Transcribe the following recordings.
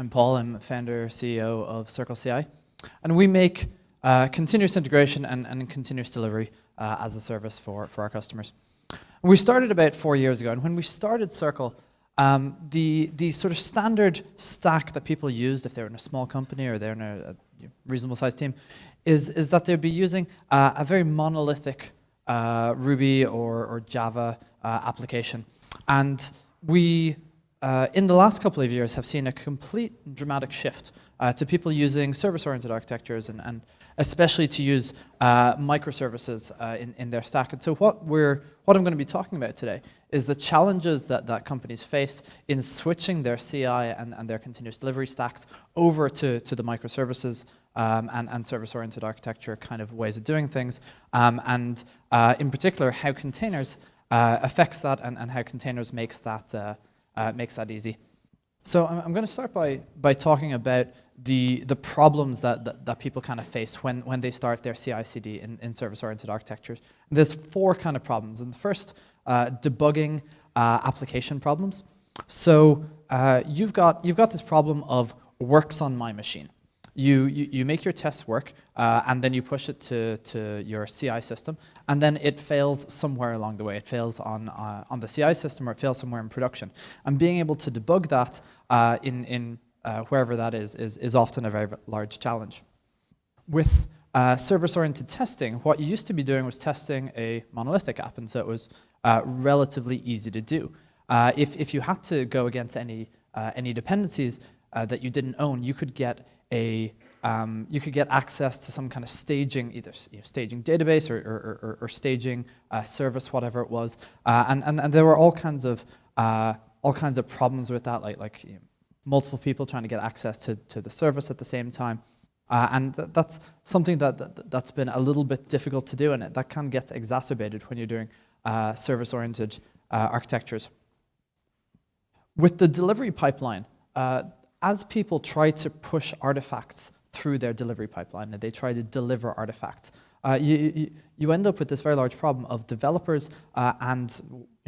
I'm Paul. I'm founder, CEO of CircleCI. And we make continuous integration and continuous delivery as a service for our customers. And we started about 4 years ago. And when we started Circle, the sort of standard stack that people used if they're in a small company or they're in a reasonable sized team is that they'd be using a very monolithic Ruby or Java application. And we, in the last couple of years, have seen a complete dramatic shift to people using service-oriented architectures and especially to use microservices in their stack. And so what I'm going to be talking about today is the challenges that companies face in switching their CI and their continuous delivery stacks over to the microservices and service-oriented architecture kind of ways of doing things, and in particular how containers affects that and how containers makes that easy. So I'm going to start by talking about the problems that people kind of face when they start their CI/CD in service-oriented architectures. And there's 4 kind of problems. And the first, debugging application problems. So you've got this problem of works on my machine. You make your tests work, and then you push it to your CI system, and then it fails somewhere along the way. It fails on the CI system, or it fails somewhere in production. And being able to debug that in wherever that is often a very large challenge. With service-oriented testing, what you used to be doing was testing a monolithic app, and so it was relatively easy to do. If you had to go against any dependencies that you didn't own, you could get access to some kind of staging, either staging database or staging service, whatever it was, and there were all kinds of problems with that, like multiple people trying to get access to the service at the same time, and that's something that's been a little bit difficult to do, and that can get exacerbated when you're doing service-oriented architectures. With the delivery pipeline, as people try to push artifacts through their delivery pipeline, and they try to deliver artifacts, you end up with this very large problem of developers and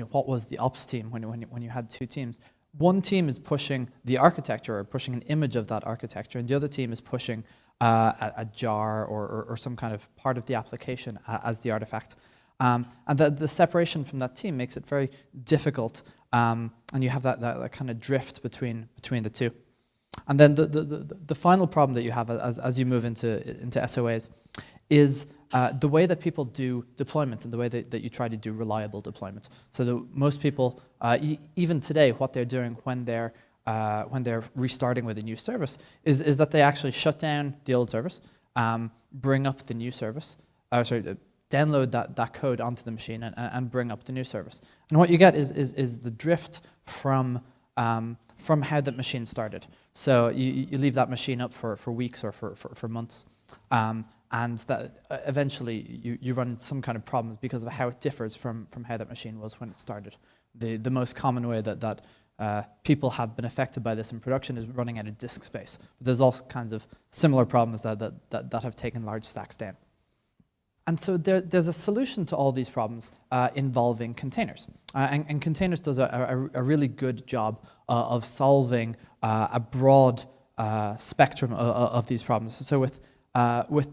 what was the ops team when you had 2 teams. One team is pushing the architecture or pushing an image of that architecture, and the other team is pushing a jar or some kind of part of the application as the artifact. And the separation from that team makes it very difficult, and you have that kind of drift between the two. And then the final problem that you have as you move into SOAs is the way that people do deployments and the way that you try to do reliable deployments. So most people, even today, what they're doing when they're restarting with a new service is that they actually shut down the old service, bring up the new service, download that code onto the machine and bring up the new service. And what you get is the drift from how that machine started. So you leave that machine up for weeks or for months, and that eventually you run into some kind of problems because of how it differs from how that machine was when it started. The most common way that people have been affected by this in production is running out of disk space. But there's all kinds of similar problems that have taken large stacks down. And so there's a solution to all these problems involving containers. And containers does a really good job of solving a broad spectrum of these problems. So with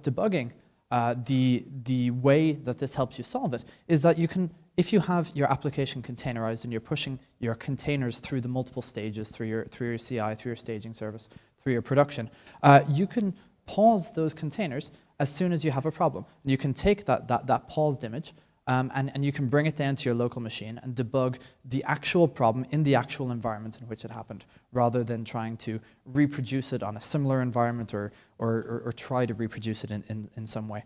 debugging, the way that this helps you solve it is that you can, if you have your application containerized and you're pushing your containers through the multiple stages, through your CI, through your staging service, through your production, you can pause those containers as soon as you have a problem. And you can take that paused image and you can bring it down to your local machine and debug the actual problem in the actual environment in which it happened, rather than trying to reproduce it on a similar environment or try to reproduce it in some way.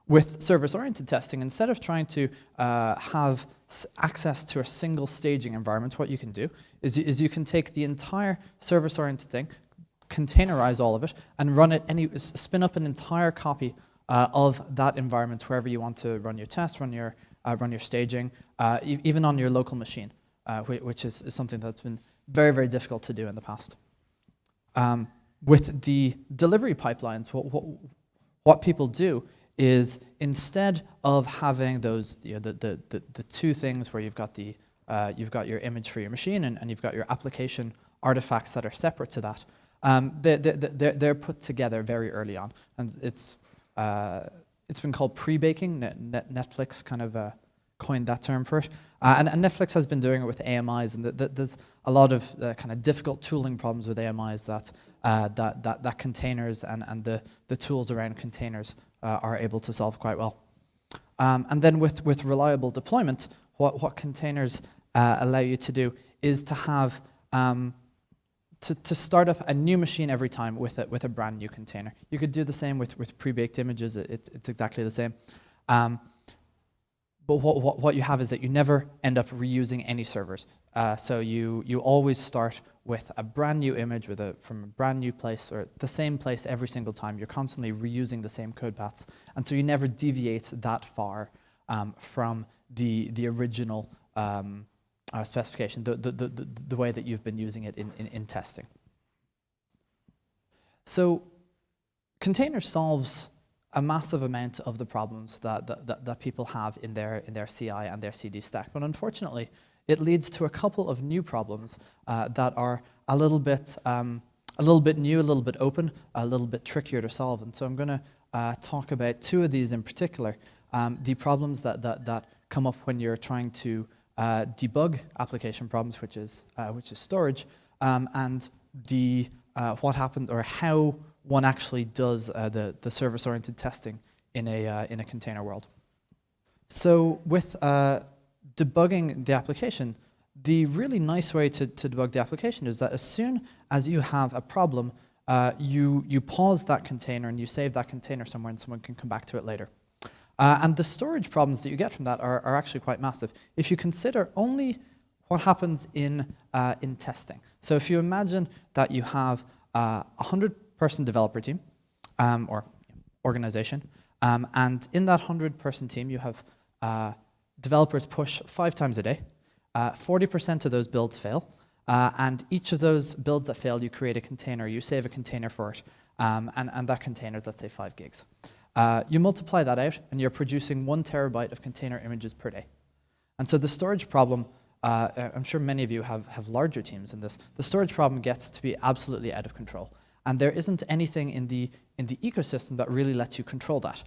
With service-oriented testing, instead of trying to have access to a single staging environment, what you can do is you can take the entire service-oriented thing, containerize all of it, and spin up an entire copy of that environment wherever you want to run your tests, run your staging, even on your local machine, which is something that's been very, very difficult to do in the past. With the delivery pipelines, what people do is, instead of having those the 2 things where you've got your image for your machine and you've got your application artifacts that are separate to that, they're put together very early on, and it's been called pre-baking. Netflix kind of coined that term for it, and Netflix has been doing it with AMIs, and there's a lot of kind of difficult tooling problems with AMIs that containers and the tools around containers are able to solve quite well. And then with reliable deployment, what containers allow you to do is to have to start up a new machine every time with a brand new container. You could do the same with pre-baked images. It's exactly the same. But what you have is that you never end up reusing any servers. So you always start with a brand new image from a brand new place, or the same place every single time. You're constantly reusing the same code paths, and so you never deviate that far from the original specification, the way that you've been using it in testing. So container solves a massive amount of the problems that people have in their CI and their CD stack, but unfortunately, it leads to a couple of new problems that are a little bit new, a little bit open, a little bit trickier to solve. And so I'm going to talk about two of these in particular. The problems that come up when you're trying to debug application problems, which is storage, and what happened, or how one actually does the service-oriented testing in a container world. So with debugging the application, the really nice way to debug the application is that as soon as you have a problem, you pause that container and you save that container somewhere, and someone can come back to it later. And the storage problems that you get from that are actually quite massive. If you consider only what happens in testing. So if you imagine that you have a 100-person developer team, or organization, and in that 100-person team you have developers push 5 times a day. 40% of those builds fail, and each of those builds that fail, you create a container, you save a container for it, and that container is, let's say, 5 gigs. You multiply that out, and you're producing 1 terabyte of container images per day. And so the storage problem, I'm sure many of you have larger teams in this, the storage problem gets to be absolutely out of control. And there isn't anything in the ecosystem that really lets you control that.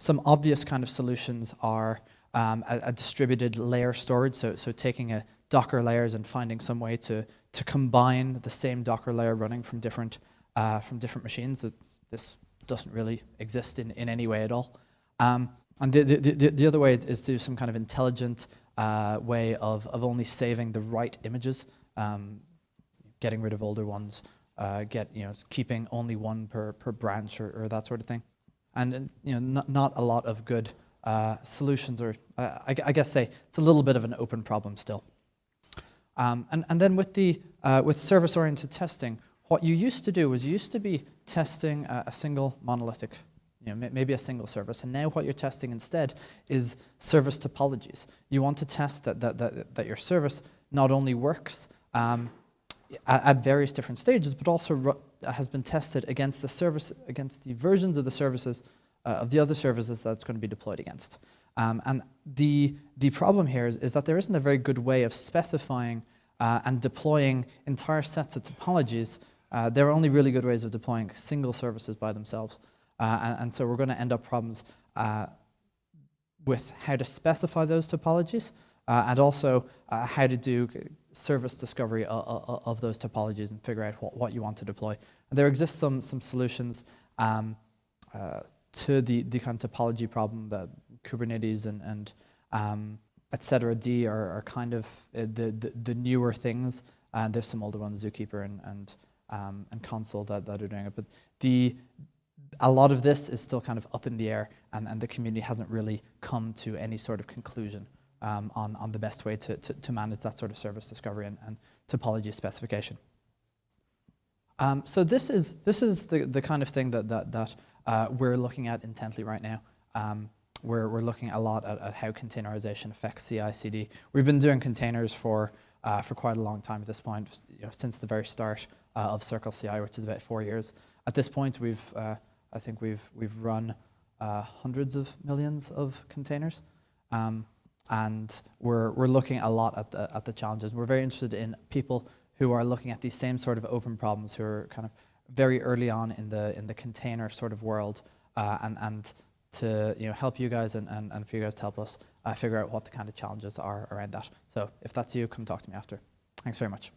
Some obvious kind of solutions are a distributed layer storage, so taking a Docker layers and finding some way to combine the same Docker layer running from different machines. This doesn't really exist in any way at all. And the other way is to do some kind of intelligent way of only saving the right images, getting rid of older ones, keeping only one per branch or that sort of thing. And not a lot of good solutions, or I guess say it's a little bit of an open problem still. And then with service-oriented testing, what you used to do was you used to be testing a single monolithic, maybe a single service, and now what you're testing instead is service topologies. You want to test that your service not only works at various different stages, but also has been tested against the versions of the services of the other services that's going to be deployed against. And the problem here is that there isn't a very good way of specifying and deploying entire sets of topologies. There are only really good ways of deploying single services by themselves. And so we're going to end up problems with how to specify those topologies, and also how to do service discovery of those topologies and figure out what you want to deploy. And there exists some solutions to the kind of topology problem that Kubernetes and etc.d are kind of the newer things. And there's some older ones, Zookeeper and Console that are doing it. But a lot of this is still kind of up in the air, and the community hasn't really come to any sort of conclusion on the best way to manage that sort of service discovery and topology specification. So this is the kind of thing that we're looking at intently right now. We're looking a lot at how containerization affects CI/CD. We've been doing containers for quite a long time at this point, since the very start of CircleCI, which is about 4 years. At this point, I think we've run hundreds of millions of containers, and we're looking a lot at the challenges. We're very interested in people who are looking at these same sort of open problems, who are kind of very early on in the container sort of world, and to help you guys and for you guys to help us figure out what the kind of challenges are around that. So if that's you, come talk to me after. Thanks very much.